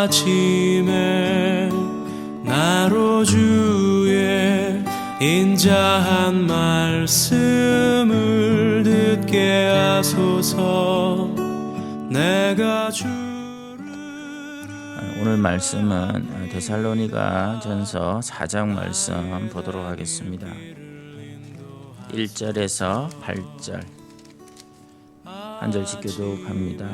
아침에 나로 주의 인자한 말씀을 듣게 하소서. 내가 오늘 말씀은 데살로니가 전서 4장 말씀 보도록 하겠습니다. 1절에서 8절 한 절씩 교독합니다.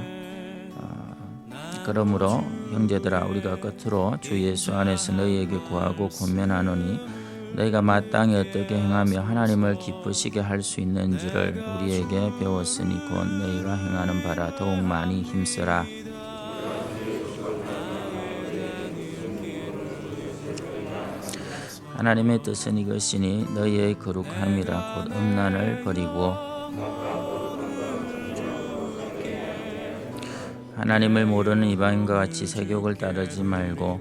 그러므로 형제들아, 우리가 끝으로 주 예수 안에서 너희에게 구하고 권면하노니 너희가 마땅히 어떻게 행하며 하나님을 기쁘시게 할 수 있는지를 우리에게 배웠으니 곧 너희가 행하는 바라 더욱 많이 힘쓰라. 하나님의 뜻은 이것이니 너희의 거룩함이라 곧 음란을 버리고 하나님을 모르는 이방인과 같이 세욕을 따르지 말고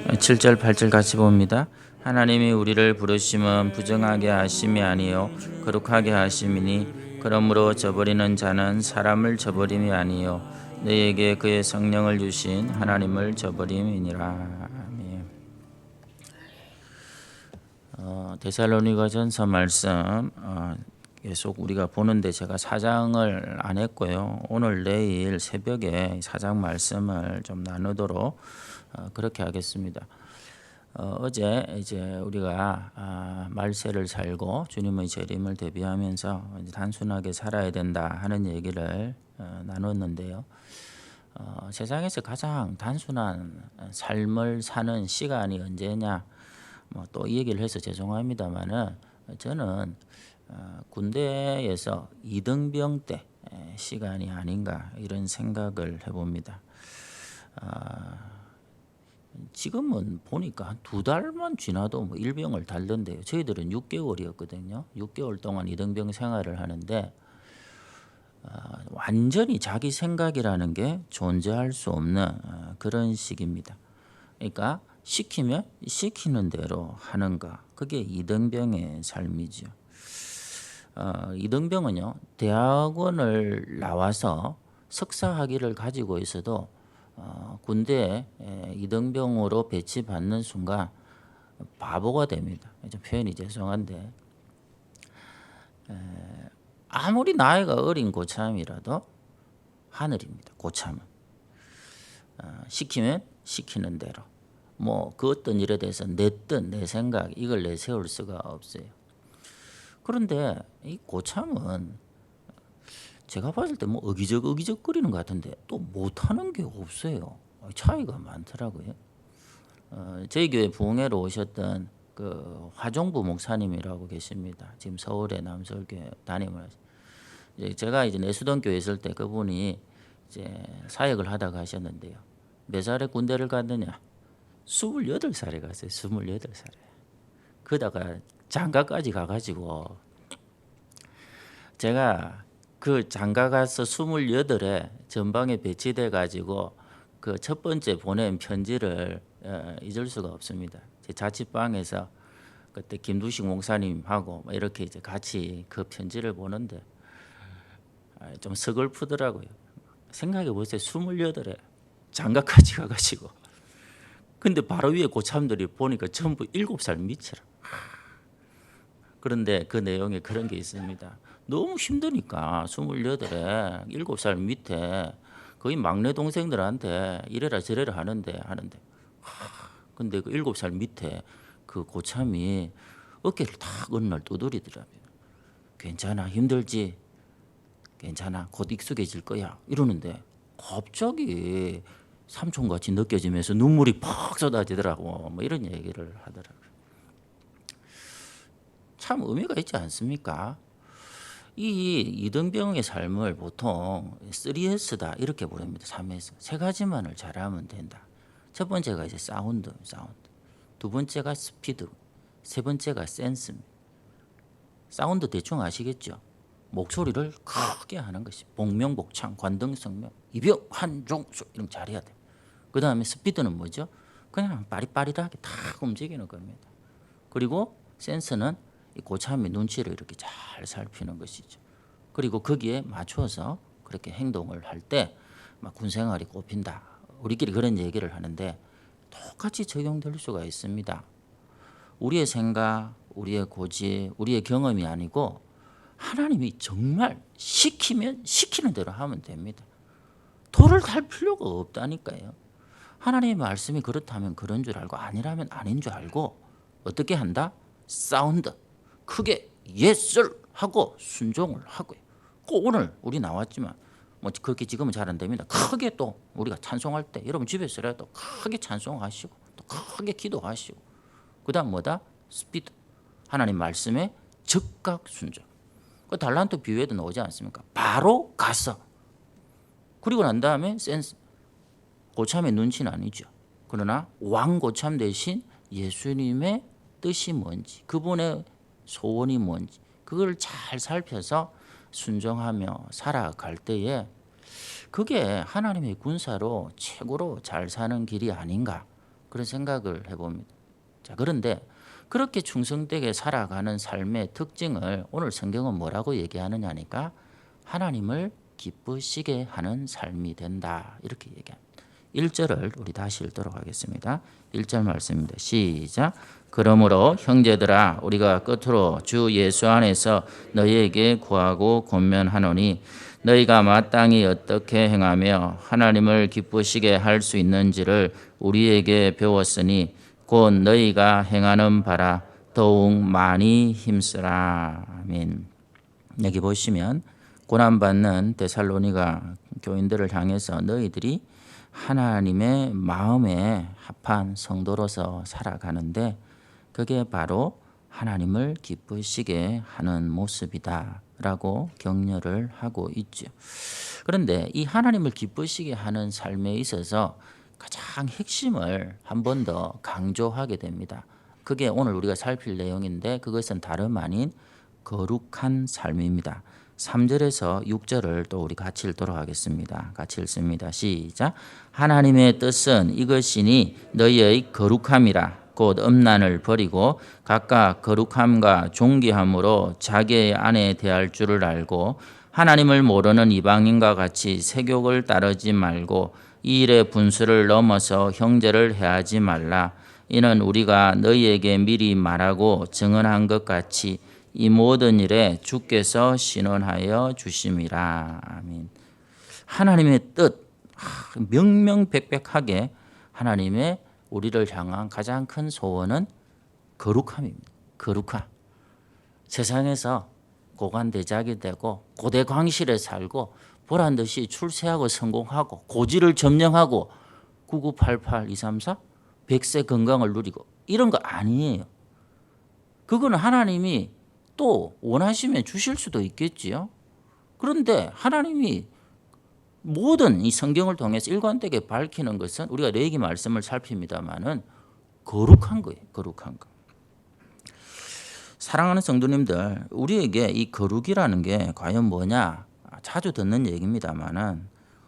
7절 8절 같이 봅니다. 하나님이 우리를 부르심은 부정하게 하심이 아니요 거룩하게 하심이니 그러므로 저버리는 자는 사람을 저버림이 아니요 너희에게 그의 성령을 주신 하나님을 저버림이니라. 아멘. 데살로니가 전서 말씀 계속 우리가 보는데 제가 4장을 안 했고요. 오늘 내일 새벽에 4장 말씀을 좀 나누도록 그렇게 하겠습니다. 어제 이제 우리가 말세를 살고 주님의 재림을 대비하면서 단순하게 살아야 된다 하는 얘기를 나눴는데요. 세상에서 가장 단순한 삶을 사는 시간이 언제냐? 또 이 얘기를 해서 죄송합니다만은 저는 군대에서 이등병 때 시간이 아닌가 이런 생각을 해봅니다. 지금은 보니까 한 2달만 지나도 일병을 달던데요. 저희들은 6개월이었거든요. 6개월 동안 이등병 생활을 하는데 완전히 자기 생각이라는 게 존재할 수 없는 그런 시기입니다. 그러니까 시키면 시키는 대로 하는 거, 그게 이등병의 삶이죠. 이등병은요, 대학원을 나와서 석사 학위를 가지고 있어도 군대에 이등병으로 배치받는 순간 바보가 됩니다. 좀 표현이 죄송한데 아무리 나이가 어린 고참이라도 하늘입니다. 고참은 시키면 시키는 대로 그 어떤 일에 대해서 내 뜻, 내 생각 이걸 내세울 수가 없어요. 그런데 이 고참은 제가 봤을 때 어기적거리는 것 같은데 또 못하는 게 없어요. 차이가 많더라고요. 저희 교회 부흥회로 오셨던 그 화종부 목사님이라고 계십니다. 지금 서울의 남서울교회 담임을 제가 이제 내수동 교회 있을 때 그분이 이제 사역을 하다가 하셨는데요. 몇 살에 군대를 갔느냐? 28살에 갔어요. 28살에. 그러다가 장가까지 가가지고 제가 그 장가 가서 28에 전방에 배치돼 가지고 그 첫 번째 보낸 편지를 잊을 수가 없습니다. 제 자취방에서 그때 김두식 목사님하고 이렇게 이제 같이 그 편지를 보는데 좀 서글프더라고요. 생각해 보세요. 28에 장가까지 가가지고 근데 바로 위에 고참들이 보니까 전부 7살 밑이라. 그런데 그 내용에 그런 게 있습니다. 너무 힘드니까 28에 7살 밑에 거의 막내 동생들한테 이래라 저래라 하는데 근데 그 7살 밑에 그 고참이 어깨를 탁 어느 날 두드리더라고요. 괜찮아, 힘들지? 괜찮아, 곧 익숙해질 거야 이러는데 갑자기 삼촌같이 느껴지면서 눈물이 팍 쏟아지더라고. 이런 얘기를 하더라고요. 참 의미가 있지 않습니까? 이 이등병의 삶을 보통 3S다 이렇게 부릅니다. 3S. 세 가지만을 잘하면 된다. 첫 번째가 이제 사운드. 두 번째가 스피드. 세 번째가 센스입니다. 사운드 대충 아시겠죠? 목소리를 크게 하는 것이 복명복창, 관등성명, 이병, 한종수 이런 거 잘해야 돼. 그 다음에 스피드는 뭐죠? 그냥 빠릿빠릿하게 탁 움직이는 겁니다. 그리고 센스는 이 고참의 눈치를 이렇게 잘 살피는 것이죠. 그리고 거기에 맞춰서 그렇게 행동을 할 때 막 군생활이 꼽힌다. 우리끼리 그런 얘기를 하는데 똑같이 적용될 수가 있습니다. 우리의 생각, 우리의 고집, 우리의 경험이 아니고 하나님이 정말 시키면 시키는 대로 하면 됩니다. 도를 달 필요가 없다니까요. 하나님의 말씀이 그렇다면 그런 줄 알고 아니라면 아닌 줄 알고 어떻게 한다? 사운드 크게 예스 하고 순종을 하고요. 오늘 우리 나왔지만 뭐 그렇게 지금은 잘 안 됩니다. 크게 또 우리가 찬송할 때 여러분 집에서라도 크게 찬송하시고 또 크게 기도하시고 그다음 뭐다? 스피드 하나님 말씀에 즉각 순종. 그 달란트 비유에도 나오지 않습니까? 바로 가서 그리고 난 다음에 센스 고참의 눈치는 아니죠. 그러나 왕 고참 대신 예수님의 뜻이 뭔지 그분의 소원이 뭔지 그걸 잘 살펴서 순종하며 살아갈 때에 그게 하나님의 군사로 최고로 잘 사는 길이 아닌가 그런 생각을 해봅니다. 자, 그런데 그렇게 충성되게 살아가는 삶의 특징을 오늘 성경은 뭐라고 얘기하느냐니까 하나님을 기쁘시게 하는 삶이 된다 이렇게 얘기합니다. 1절을 우리 다시 읽도록 하겠습니다. 1절 말씀입니다. 시작. 그러므로 형제들아 우리가 끝으로 주 예수 안에서 너희에게 구하고 권면하노니 너희가 마땅히 어떻게 행하며 하나님을 기쁘시게 할 수 있는지를 우리에게 배웠으니 곧 너희가 행하는 바라 더욱 많이 힘쓰라. 아멘. 여기 보시면 고난받는 데살로니가 교인들을 향해서 너희들이 하나님의 마음에 합한 성도로서 살아가는데 그게 바로 하나님을 기쁘시게 하는 모습이다 라고 격려를 하고 있죠. 그런데 이 하나님을 기쁘시게 하는 삶에 있어서 가장 핵심을 한 번 더 강조하게 됩니다. 그게 오늘 우리가 살필 내용인데 그것은 다름 아닌 거룩한 삶입니다. 3절에서 6절을 또 우리 같이 읽도록 하겠습니다. 같이 읽습니다. 시작. 하나님의 뜻은 이것이니 너희의 거룩함이라 곧 음란을 버리고 각각 거룩함과 존귀함으로 자기의 아내 대할 줄을 알고 하나님을 모르는 이방인과 같이 세욕을 따르지 말고 이 일의 분수를 넘어서 형제를 해하지 말라. 이는 우리가 너희에게 미리 말하고 증언한 것 같이 이 모든 일에 주께서 신원하여 주심이라. 아멘. 하나님의 뜻 명명백백하게 하나님의 우리를 향한 가장 큰 소원은 거룩함입니다. 거룩함. 세상에서 고관대작이 되고 고대광실에 살고 보란듯이 출세하고 성공하고 고지를 점령하고 9988 234 100세 건강을 누리고 이런 거 아니에요. 그거는 하나님이 또 원하시면 주실 수도 있겠지요. 그런데 하나님이 모든 이 성경을 통해서 일관되게 밝히는 것은 우리가 레위기 말씀을 살핍니다마는 거룩한 거예요. 거룩한 거. 사랑하는 성도님들, 우리에게 이 거룩이라는 게 과연 뭐냐? 자주 듣는 얘기입니다마는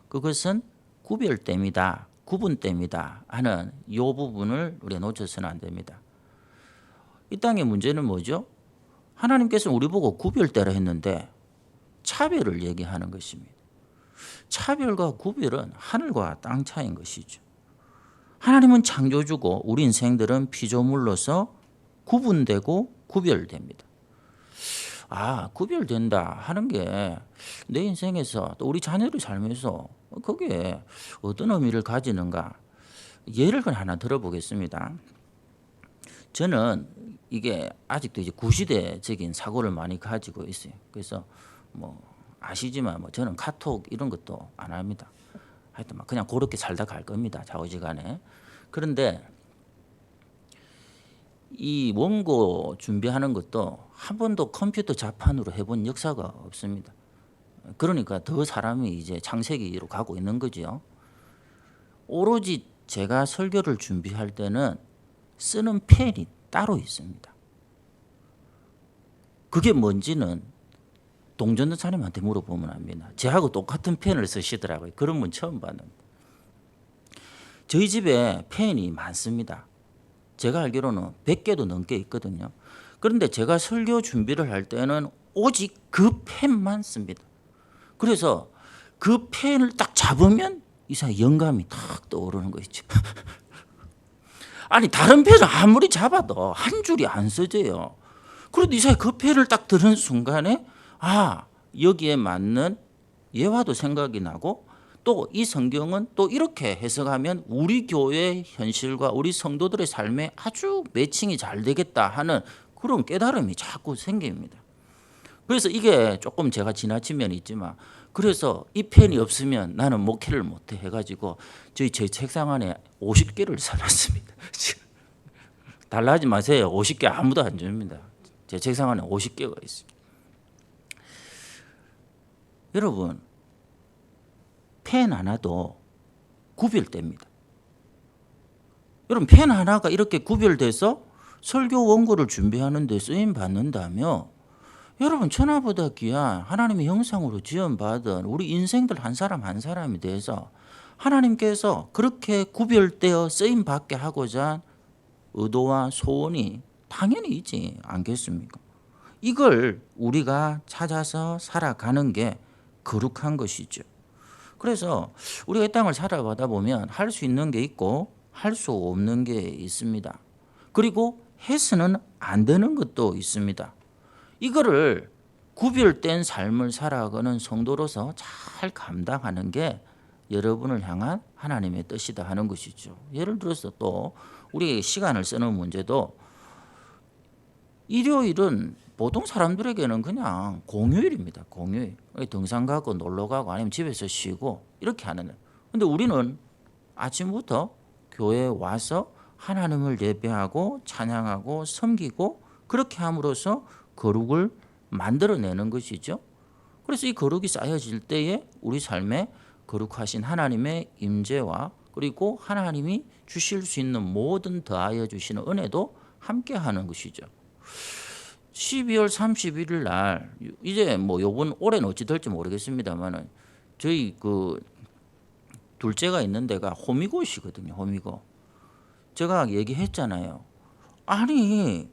그것은 구별됨이다, 구분됨이다 하는 이 부분을 우리가 놓쳐서는 안 됩니다. 이 땅의 문제는 뭐죠? 하나님께서 우리 보고 구별되라 했는데 차별을 얘기하는 것입니다. 차별과 구별은 하늘과 땅 차이인 것이죠. 하나님은 창조주고 우리 인생들은 피조물로서 구분되고 구별됩니다. 구별된다 하는 게 내 인생에서 또 우리 자녀들 삶에서 그게 어떤 의미를 가지는가? 예를 하나 들어보겠습니다. 저는 이게 아직도 이제 구시대적인 사고를 많이 가지고 있어요. 그래서 뭐 아시지만 저는 카톡 이런 것도 안 합니다. 하여튼 그냥 그렇게 살다 갈 겁니다. 좌우지간에. 그런데 이 원고 준비하는 것도 한 번도 컴퓨터 자판으로 해본 역사가 없습니다. 그러니까 더 사람이 이제 창세기로 가고 있는 거죠. 오로지 제가 설교를 준비할 때는 쓰는 펜이 따로 있습니다. 그게 뭔지는 동전 사람한테 물어보면 압니다. 저하고 똑같은 펜을 쓰시더라고요. 그런 분 처음 봤는데. 저희 집에 펜이 많습니다. 제가 알기로는 100개도 넘게 있거든요. 그런데 제가 설교 준비를 할 때는 오직 그 펜만 씁니다. 그래서 그 펜을 딱 잡으면 이상 영감이 탁 떠오르는 거 있죠. 아니 다른 펜을 아무리 잡아도 한 줄이 안 써져요. 그런데 이상하게 그 펜을 딱 드는 순간에 여기에 맞는 예화도 생각이 나고 또 이 성경은 또 이렇게 해석하면 우리 교회 현실과 우리 성도들의 삶에 아주 매칭이 잘 되겠다 하는 그런 깨달음이 자꾸 생깁니다. 그래서 이게 조금 제가 지나친 면이 있지만 그래서 이 펜이 없으면 나는 목회를 못해 해가지고 제 책상 안에 50개를 사놨습니다. 달라하지 마세요. 50개 아무도 안 줍니다. 제 책상 안에 50개가 있습니다. 여러분 펜 하나도 구별됩니다. 여러분 펜 하나가 이렇게 구별돼서 설교 원고를 준비하는 데 쓰임 받는다며 여러분 천하보다 귀한 하나님의 형상으로 지음받은 우리 인생들 한 사람 한 사람에 대해서 하나님께서 그렇게 구별되어 쓰임 받게 하고자 의도와 소원이 당연히 있지 않겠습니까? 이걸 우리가 찾아서 살아가는 게 거룩한 것이죠. 그래서 우리가 이 땅을 살아가다 보면 할 수 있는 게 있고 할 수 없는 게 있습니다. 그리고 해서는 안 되는 것도 있습니다. 이거를 구별된 삶을 살아가는 성도로서 잘 감당하는 게 여러분을 향한 하나님의 뜻이다 하는 것이죠. 예를 들어서 또 우리 시간을 쓰는 문제도 일요일은 보통 사람들에게는 그냥 공휴일입니다. 공휴일. 등산 가고 놀러 가고 아니면 집에서 쉬고 이렇게 하는. 근데 우리는 아침부터 교회에 와서 하나님을 예배하고 찬양하고 섬기고 그렇게 함으로써 거룩을 만들어내는 것이죠. 그래서 이 거룩이 쌓여질 때에 우리 삶에 거룩하신 하나님의 임재와 그리고 하나님이 주실 수 있는 모든 더하여 주시는 은혜도 함께하는 것이죠. 12월 31일 날 이제 뭐 요번 올해는 어찌 될지 모르겠습니다만은 저희 그 둘째가 있는 데가 호미곶이거든요. 호미곶. 제가 얘기했잖아요. 아니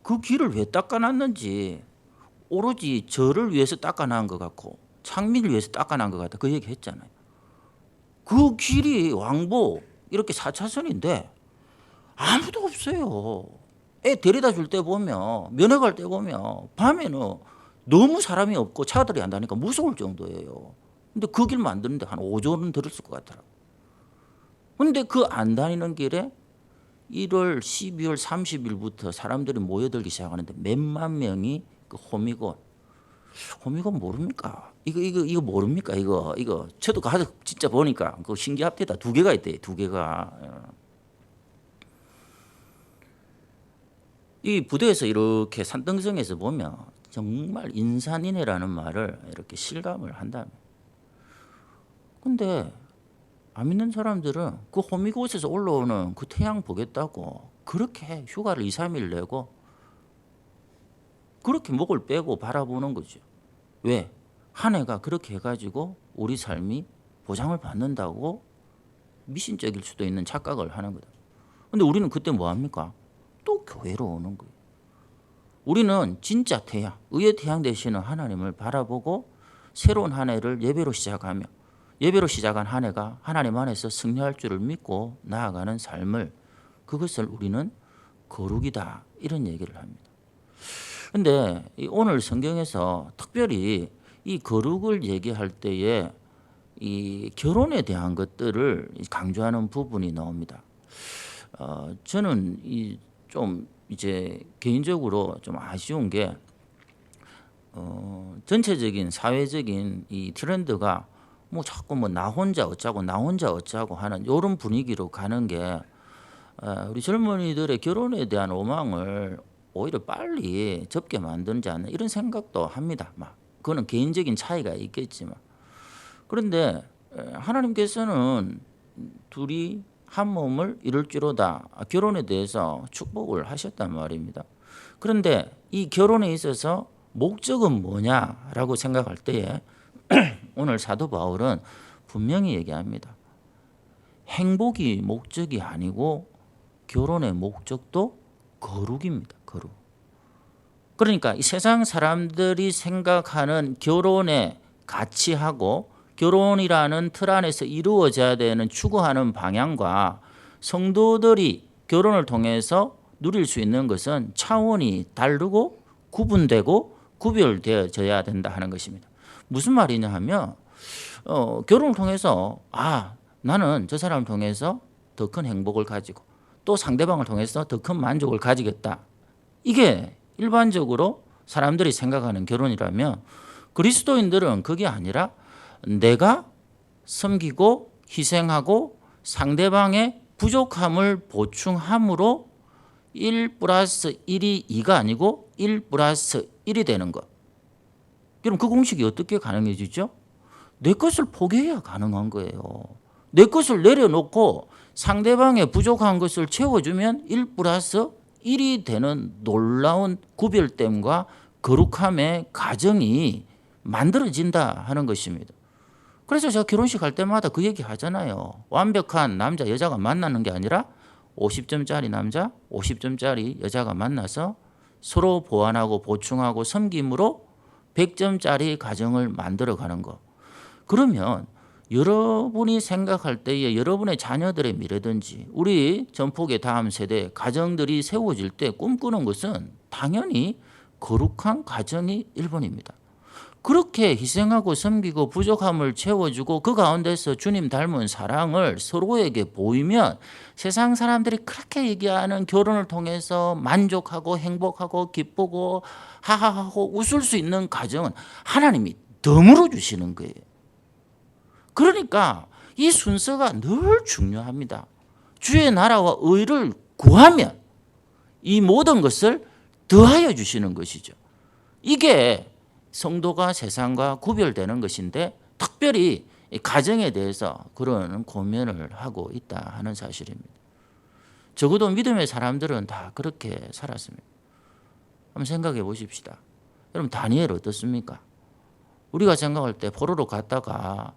그 길을 왜 닦아놨는지 오로지 저를 위해서 닦아놓은 것 같고 창민을 위해서 닦아놓은 것 같다. 그 얘기 했잖아요. 그 길이 왕복 이렇게 4차선인데 아무도 없어요. 애 데려다 줄 때 보면 면회 갈 때 보면 밤에는 너무 사람이 없고 차들이 안 다니까 무서울 정도예요. 근데 그 길 만드는데 한 5조는 들었을 것 같더라고요. 근데 그 안 다니는 길에 1월 12월 30일부터 사람들이 모여들기 시작하는데 몇만 명이 그 호미곶 모릅니까? 이거 모릅니까? 이거 저도 가서 진짜 보니까 그 신기합니다. 2개가 있대요. 2개가. 이 부대에서 이렇게 산등성에서 보면 정말 인산인해라는 말을 이렇게 실감을 한다면. 근데 안 믿는 사람들은 그 호미곶에서 올라오는 그 태양 보겠다고 그렇게 휴가를 2, 3일 내고 그렇게 목을 빼고 바라보는 거죠. 왜? 한 해가 그렇게 해가지고 우리 삶이 보장을 받는다고 미신적일 수도 있는 착각을 하는 거다. 근데 우리는 그때 뭐 합니까? 또 교회로 오는 거예요. 우리는 진짜 태양, 의의 태양 되시는 하나님을 바라보고 새로운 한 해를 예배로 시작하며 예배로 시작한 한 해가 하나님 안에서 승리할 줄을 믿고 나아가는 삶을 그것을 우리는 거룩이다 이런 얘기를 합니다. 그런데 오늘 성경에서 특별히 이 거룩을 얘기할 때에 이 결혼에 대한 것들을 강조하는 부분이 나옵니다. 저는 좀 이제 개인적으로 좀 아쉬운 게 전체적인 사회적인 이 트렌드가 뭐 자꾸 뭐 나 혼자 어쩌고 하는 이런 분위기로 가는 게 우리 젊은이들의 결혼에 대한 로망을 오히려 빨리 접게 만들지 않나 이런 생각도 합니다. 그거는 개인적인 차이가 있겠지만 그런데 하나님께서는 둘이 한 몸을 이룰지로다 결혼에 대해서 축복을 하셨단 말입니다. 그런데 이 결혼에 있어서 목적은 뭐냐라고 생각할 때에 오늘 사도 바울은 분명히 얘기합니다. 행복이 목적이 아니고 결혼의 목적도 거룩입니다. 거룩. 그러니까 이 세상 사람들이 생각하는 결혼의 가치하고 결혼이라는 틀 안에서 이루어져야 되는 추구하는 방향과 성도들이 결혼을 통해서 누릴 수 있는 것은 차원이 다르고 구분되고 구별되어져야 된다 하는 것입니다. 무슨 말이냐 하면 결혼을 통해서 나는 저 사람을 통해서 더 큰 행복을 가지고 또 상대방을 통해서 더 큰 만족을 가지겠다. 이게 일반적으로 사람들이 생각하는 결혼이라면 그리스도인들은 그게 아니라 내가 섬기고 희생하고 상대방의 부족함을 보충함으로 1 플러스 1이 2가 아니고 1 플러스 1이 되는 것. 그럼 그 공식이 어떻게 가능해지죠? 내 것을 포기해야 가능한 거예요. 내 것을 내려놓고 상대방의 부족한 것을 채워주면 1 플러스 1이 되는 놀라운 구별됨과 거룩함의 가정이 만들어진다 하는 것입니다. 그래서 제가 결혼식 할 때마다 그 얘기 하잖아요. 완벽한 남자 여자가 만나는 게 아니라 50점짜리 남자 50점짜리 여자가 만나서 서로 보완하고 보충하고 섬김으로 100점짜리 가정을 만들어가는 거. 그러면 여러분이 생각할 때에 여러분의 자녀들의 미래든지 우리 전폭의 다음 세대 가정들이 세워질 때 꿈꾸는 것은 당연히 거룩한 가정이 1번입니다. 그렇게 희생하고 섬기고 부족함을 채워주고 그 가운데서 주님 닮은 사랑을 서로에게 보이면 세상 사람들이 그렇게 얘기하는 결혼을 통해서 만족하고 행복하고 기쁘고 하하하고 웃을 수 있는 가정은 하나님이 덤으로 주시는 거예요. 그러니까 이 순서가 늘 중요합니다. 주의 나라와 의를 구하면 이 모든 것을 더하여 주시는 것이죠. 이게 성도가 세상과 구별되는 것인데 특별히 가정에 대해서 그런 고민을 하고 있다 하는 사실입니다. 적어도 믿음의 사람들은 다 그렇게 살았습니다. 한번 생각해 보십시다. 여러분 다니엘 어떻습니까? 우리가 생각할 때 포로로 갔다가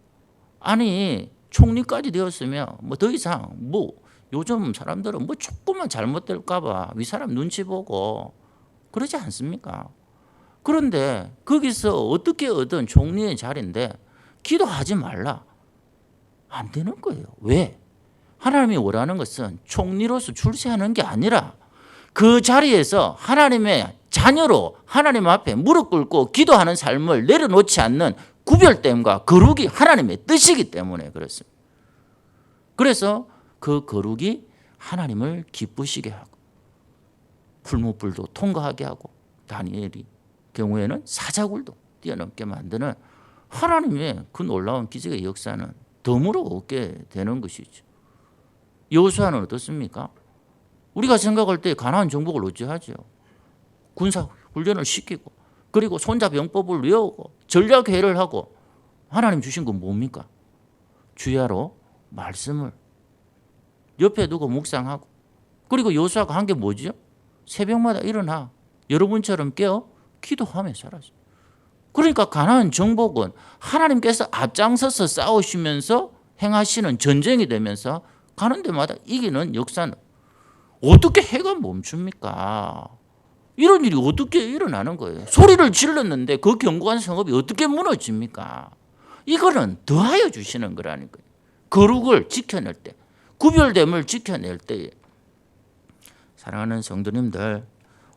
아니 총리까지 되었으면 뭐 더 이상 요즘 사람들은 조금만 잘못될까 봐 윗사람 눈치 보고 그러지 않습니까? 그런데 거기서 어떻게 얻은 총리의 자리인데 기도하지 말라. 안 되는 거예요. 왜? 하나님이 원하는 것은 총리로서 출세하는 게 아니라 그 자리에서 하나님의 자녀로 하나님 앞에 무릎 꿇고 기도하는 삶을 내려놓지 않는 구별됨과 거룩이 하나님의 뜻이기 때문에 그렇습니다. 그래서 그 거룩이 하나님을 기쁘시게 하고 풀무불도 통과하게 하고 다니엘이 경우에는 사자굴도 뛰어넘게 만드는 하나님의 그 놀라운 기적의 역사는 덤으로 얻게 되는 것이죠. 여호수아는 어떻습니까? 우리가 생각할 때 가나안 정복을 어찌하죠? 군사 훈련을 시키고 그리고 손자병법을 외우고 전략회의를 하고 하나님 주신 건 뭡니까? 주야로 말씀을 옆에 두고 묵상하고 그리고 여호수아가 한 게 뭐죠? 새벽마다 일어나 여러분처럼 깨어 기도하며 살았어요. 그러니까 가나안 정복은 하나님께서 앞장서서 싸우시면서 행하시는 전쟁이 되면서 가는 데마다 이기는 역사는 어떻게 해가 멈춥니까? 이런 일이 어떻게 일어나는 거예요? 소리를 질렀는데 그 견고한 성읍이 어떻게 무너집니까? 이거는 더하여 주시는 거라는 거예요. 거룩을 지켜낼 때, 구별됨을 지켜낼 때. 사랑하는 성도님들,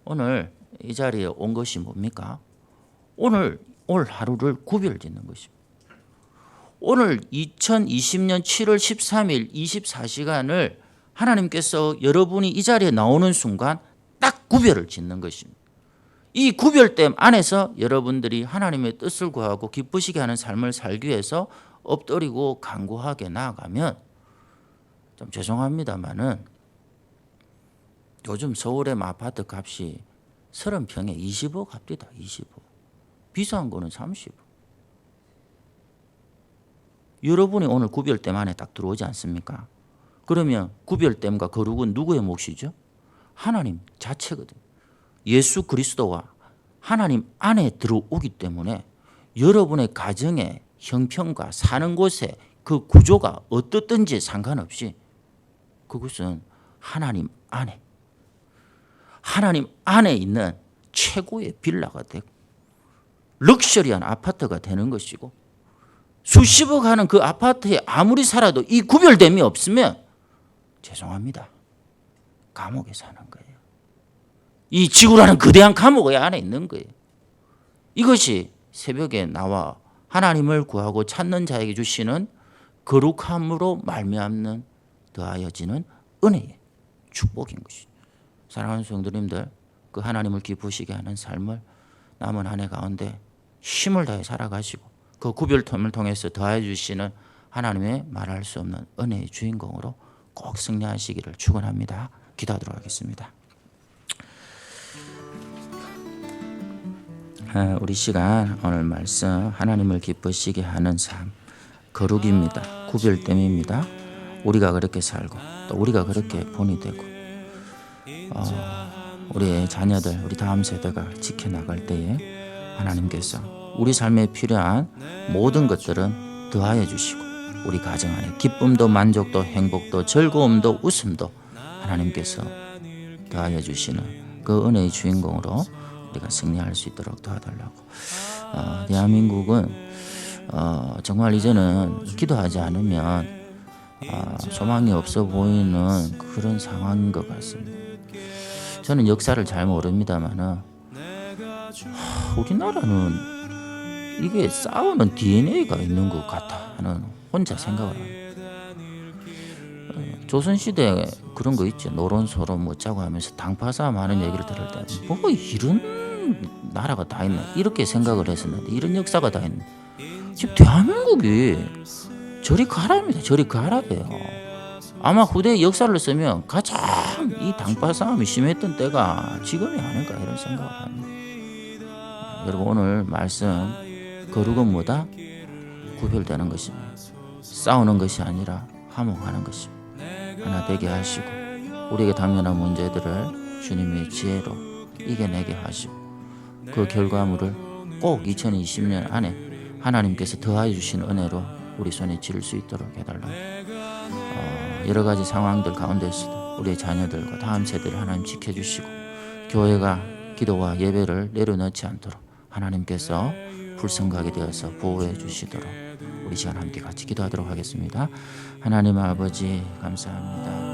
오늘 이 자리에 온 것이 뭡니까? 올 하루를 구별짓는 것입니다. 오늘 2020년 7월 13일 24시간을 하나님께서 여러분이 이 자리에 나오는 순간 딱 구별을 짓는 것입니다. 이 구별됨 안에서 여러분들이 하나님의 뜻을 구하고 기쁘시게 하는 삶을 살기 위해서 엎드리고 간구하게 나아가면 좀 죄송합니다만은 요즘 서울의 아파트 값이 30평에 20억 갑니다. 20억. 비싼 거는 30억. 여러분이 오늘 구별됨 안에 딱 들어오지 않습니까? 그러면 구별됨과 거룩은 누구의 몫이죠? 하나님 자체거든요. 예수 그리스도와 하나님 안에 들어오기 때문에 여러분의 가정의 형편과 사는 곳에 그 구조가 어떻든지 상관없이 그것은 하나님 안에 있는 최고의 빌라가 되고 럭셔리한 아파트가 되는 것이고 수십억 하는 그 아파트에 아무리 살아도 이 구별됨이 없으면 죄송합니다. 감옥에 사는 거예요. 이 지구라는 거대한 감옥의 안에 있는 거예요. 이것이 새벽에 나와 하나님을 구하고 찾는 자에게 주시는 거룩함으로 말미암는 더하여지는 은혜의 축복인 것이죠. 사랑하는 성도님들, 그 하나님을 기쁘시게 하는 삶을 남은 한 해 가운데 힘을 다해 살아가시고 그 구별점을 통해서 더해 주시는 하나님의 말할 수 없는 은혜의 주인공으로 꼭 승리하시기를 축원합니다. 기도하도록 하겠습니다. 우리 시간 오늘 말씀 하나님을 기쁘시게 하는 삶 거룩입니다. 구별됨입니다. 우리가 그렇게 살고 또 우리가 그렇게 본이 되고 우리의 자녀들 우리 다음 세대가 지켜나갈 때에 하나님께서 우리 삶에 필요한 모든 것들은 더하여 주시고 우리 가정 안에 기쁨도 만족도 행복도 즐거움도 웃음도 하나님께서 더하여 주시는 그 은혜의 주인공으로 우리가 승리할 수 있도록 도와달라고. 대한민국은 정말 이제는 기도하지 않으면 소망이 없어 보이는 그런 상황인 것 같습니다. 저는 역사를 잘 모릅니다만은 우리나라는 이게 싸우는 DNA가 있는 것 같아 하는 혼자 생각을 합니다. 조선시대 그런 거 있죠. 노론소론 뭐 짜고 하면서 당파싸움 하는 얘기를 들을 때 뭐 이런 나라가 다 있나 이렇게 생각을 했었는데 이런 역사가 다 있는데 지금 대한민국이 저리 가랍니다. 저리 가라예요. 아마 후대 역사를 쓰면 가장 이 당파싸움이 심했던 때가 지금이 아닐까 이런 생각을 합니다. 여러분 오늘 말씀 거룩은 뭐다? 구별되는 것입니다. 싸우는 것이 아니라 화목하는 것입니다. 하나 되게 하시고 우리에게 당면한 문제들을 주님의 지혜로 이겨내게 하시고 그 결과물을 꼭 2020년 안에 하나님께서 더하여 주신 은혜로 우리 손에 쥘 수 있도록 해달라고. 여러 가지 상황들 가운데서도 우리의 자녀들과 다음 세대를 하나님 지켜주시고 교회가 기도와 예배를 내려놓지 않도록 하나님께서 불성하게 되어서 보호해 주시도록 우리 시간 함께 같이 기도하도록 하겠습니다. 하나님 아버지 감사합니다.